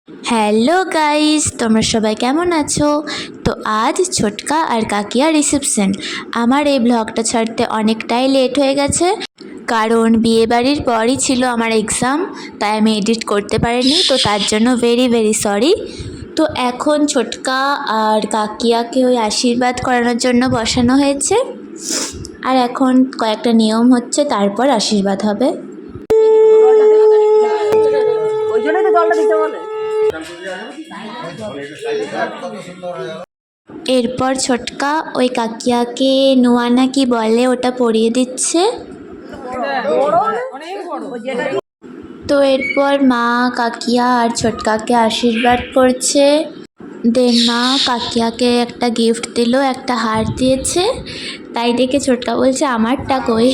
Hello guys, তোমরা সবাই কেমন আছো? তো আজ ছোটকা আর কাকিয়া রিসেপশন। আমার এই ব্লগটা ছাড়তে অনেকটাই লেট হয়ে গেছে, কারণ বিয়েবাড়ির পরই ছিল আমার এক্সাম, তাই আমি এডিট করতে পারিনি। তো তার জন্য ভেরি ভেরি সরি। তো এখন ছোটকা আর কাকিয়াকে ওই আশীর্বাদ করানোর জন্য বসানো হয়েছে, আর এখন কয়েকটা নিয়ম হচ্ছে, তারপর আশীর্বাদ হবে। ওই জন্যই তো জলটা দিতে বলে। এরপর ছোটকা ওই কাকিয়াকে নোয়া না কি বলে ওটা পরিয়ে দিচ্ছে। তো এরপর মা কাকিয়া আর ছোটকাকে আশীর্বাদ করছে। দেন মা কাকিয়াকে একটা গিফট দিল, একটা হার দিয়েছে। তাই দেখে ছোটকা বলছে আমারটা কই।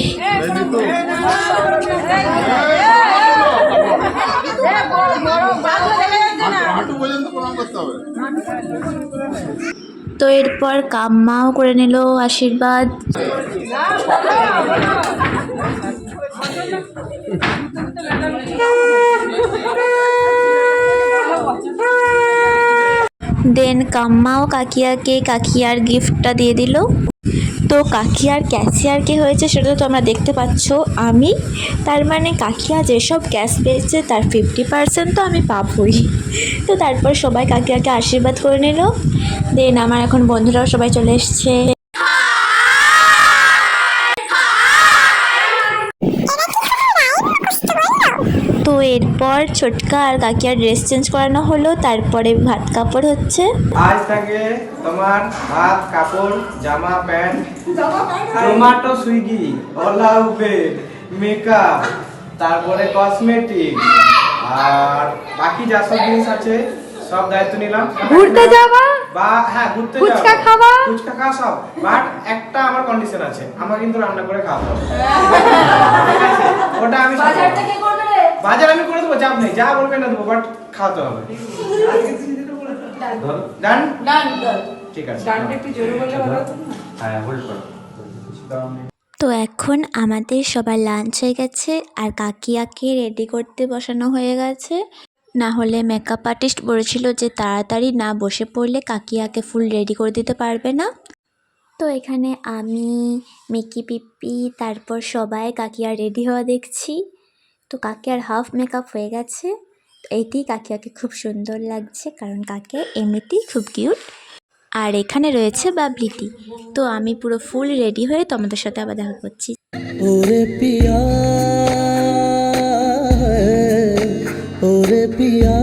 তো এরপর কাম্মাও করে নিল আশীর্বাদ। দেন কাম্মাও কাকিয়াকে কাকিয়ার গিফটটা দিয়ে দিল। তো কাকিয়ার ক্যাশিয়ার কে হয়েছে সেটা তো তোমরা দেখতে পাচ্ছ আমি, তার মানে কাকিয়া যেসব ক্যাশ পেয়েছে তার 50% তো আমি পাবই। তো তারপর সবাই কাকিয়াকে আশীর্বাদ করে নিল। দেন আমার এখন বন্ধুরাও সবাই চলে এসছে। তো এরপর ছোটকা আর কাকিয়ার ড্রেস চেঞ্জ করানো হলো, তারপরে ভাত কাপড় হচ্ছে। আজ থেকে তোমার ভাত কাপড় জামা pant Zomato Swiggy OLA Uber makeup তারপরে কসমেটিক আর বাকি যা সব জিনিস আছে সব দায়িত্ব নিলাম। ঘুরতে যাবা বা হ্যাঁ ঘুরতে যাবো, ফুচকা খাবা, ফুচকা খাওয়া সব, বাট একটা আমার কন্ডিশন আছে, আমার কিন্তু রান্না করে খাওয়া হবে। ওটা আমি বাজার আমি করে দেবো, চাপ নেই, যা বলবে না দেবো, বাট খাওয়াতে হবে। ডান ডান ঠিক আছে। ডানটা একটু জোরে বললে ভালো হতো না। হ্যাঁ হোল্ড করো। তো এখন আমাদের সবার লাঞ্চ হয়ে গেছে, আর কাকিয়াকে রেডি করতে বসানো হয়ে গেছে। না হলে মেকআপ আর্টিস্ট বলেছিল যে তাড়াতাড়ি না বসে পড়লে কাকিয়াকে ফুল রেডি করে দিতে পারবে না। তো এখানে আমি মিকি পিপি তারপর সবাই কাকিয়া রেডি হওয়া দেখছি। তো কাকিয়ার হাফ মেকআপ হয়ে গেছে। এইটি কাকিয়াকে খুব সুন্দর লাগছে, কারণ কাকিয়া এমনিতেই খুব কিউট। আর এখানে রয়েছে বাবলিটি। তো আমি পুরো ফুল রেডি হয়ে তোমাদের সাথে আবার দেখা করছি। ওরে পিয়া ওরে পিয়া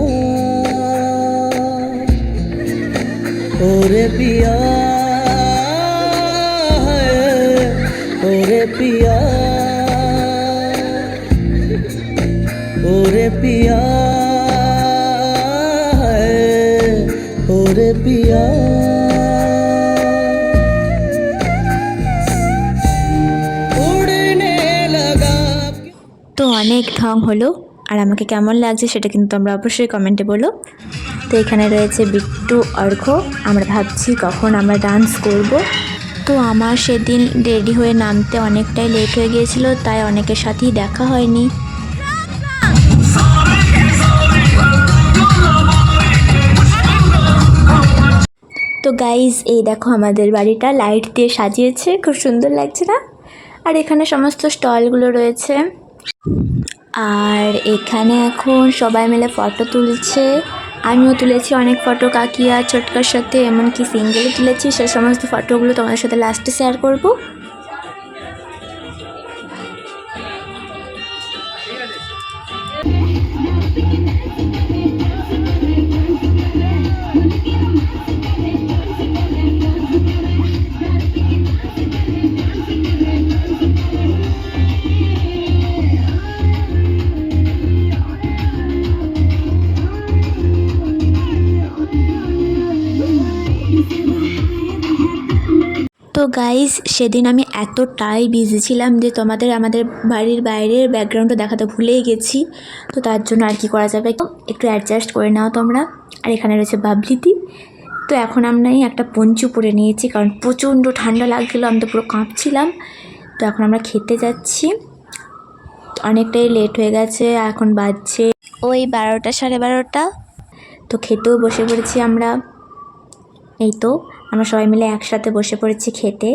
ওরে পিয়া ওরে পিয়া ওরে পিয়া ওরে পিয়া। তো অনেক ঢং হলো, আর আমাকে কেমন লাগছে সেটা কিন্তু তোমরা অবশ্যই কমেন্টে বলো। তো এখানে রয়েছে বিট্টু অর্ঘ। আমরা ভাবছি কখন আমরা ডান্স করব। তো আমার সেদিন রেডি হয়ে নামতে অনেকটাই লেট হয়ে গিয়েছিল, তাই অনেকের সাথেই দেখা হয়নি। তো গাইজ এই দেখো আমাদের বাড়িটা লাইট দিয়ে সাজিয়েছে, খুব সুন্দর লাগছে না? আর এখানে সমস্ত স্টলগুলো রয়েছে। আর এখানে এখন সবাই মিলে ফটো তুলছে। আমিও তুলেছি অনেক ফটো কাকিয়া ছোটকার সাথে, এমনকি সিঙ্গেলে তুলেছি। সে সমস্ত ফটোগুলো তোমাদের সাথে লাস্টে শেয়ার করব। তো গাইজ সেদিন আমি এতটাই বিজি ছিলাম যে তোমাদের আমাদের বাড়ির বাইরের ব্যাকগ্রাউন্ডটা দেখাতে ভুলেই গেছি। তো তার জন্য আর কি করা যাবে, একটু অ্যাডজাস্ট করে নাও তোমরা। আর এখানে রয়েছে বাবলিটি। তো এখন আমি একটা পঞ্চু পরে নিয়েছি, কারণ প্রচণ্ড ঠান্ডা লাগছিলো, আমি তো পুরো কাঁপছিলাম। তো এখন আমরা খেতে যাচ্ছি, অনেকটাই লেট হয়ে গেছে, এখন বাজছে ওই 12টা 12:30। তো খেতেও বসে পড়েছি আমরা। এই তো আমরা সবাই মিলে একসাথে বসে পড়েছি খেতে।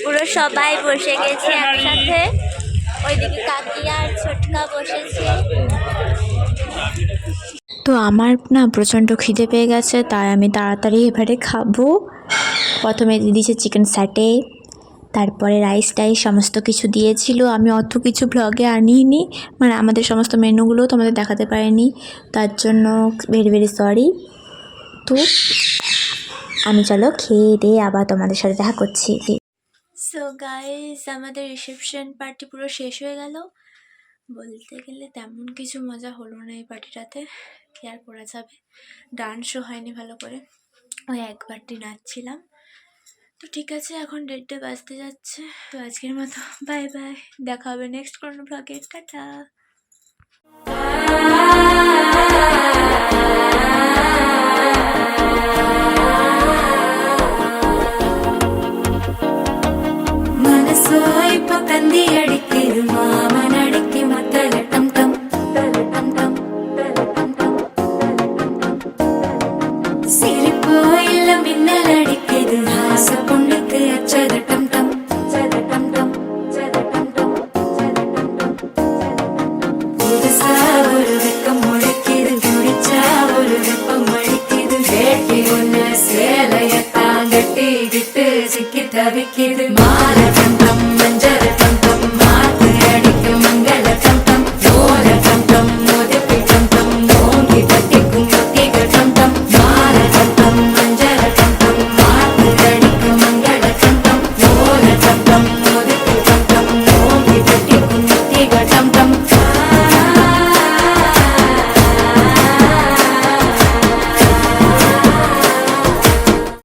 পুরো সবাই বসে গেছে একসাথে। ওইদিকে কাকি আর ছোটকা বসেছে। তো আমার না প্রচণ্ড খিদে পেয়ে গেছে, তাই আমি তাড়াতাড়ি এবারে খাবো। প্রথমে দিয়েছে চিকেন স্যাটে, তারপরে রাইস টাইস সমস্ত কিছু দিয়েছিল। আমি অত কিছু ব্লগে আনিনি, মানে আমাদের সমস্ত মেনুগুলো তোমাদের দেখাতে পারিনি, তার জন্য ভেরি ভেরি সরি। তো আমি চলো খেয়ে দিয়ে আবার তোমাদের সাথে দেখা করছি। সো গাইস, আমাদের রিসেপশন পার্টি পুরো শেষ হয়ে গেল। বলতে গেলে তেমন কিছু মজা হলো না এই পার্টিটাতে, কি আর করা যাবে। ডান্সও হয়নি ভালো করে, ওই একবারটি নাচছিলাম। তো ঠিক আছে, এখন 1:30 বাজতে যাচ্ছে। তো আজকের মতো বাই বাই, দেখা হবে নেক্সট কোনো ব্লগে। টাটা। മനസ്സോയി പൊക്കന്തി അടിക്കരു മാമനടിക്ക് മത്തലട്ടം ടം തലട്ടം ടം തലട്ടം ടം സിരിപ്പോയില്ല മിന്നലടിക്കരു ഹാസ പൊണ്ണുക്ക് അച്ചതട്ടം ടം ചതട്ടം ടം ചതട്ടം ടം ചതട്ടം ടം പുതുസാ ഒരു വെക്കം മുഴക്കിയത് കുടിച്ചാ ഒരു വെപ്പം മഴിക്കിയത് കേട്ടി ഒന്ന് സേലയത്താൻ കെട്ടിക്കിട്ട് സിക്കി തവിക്കിത്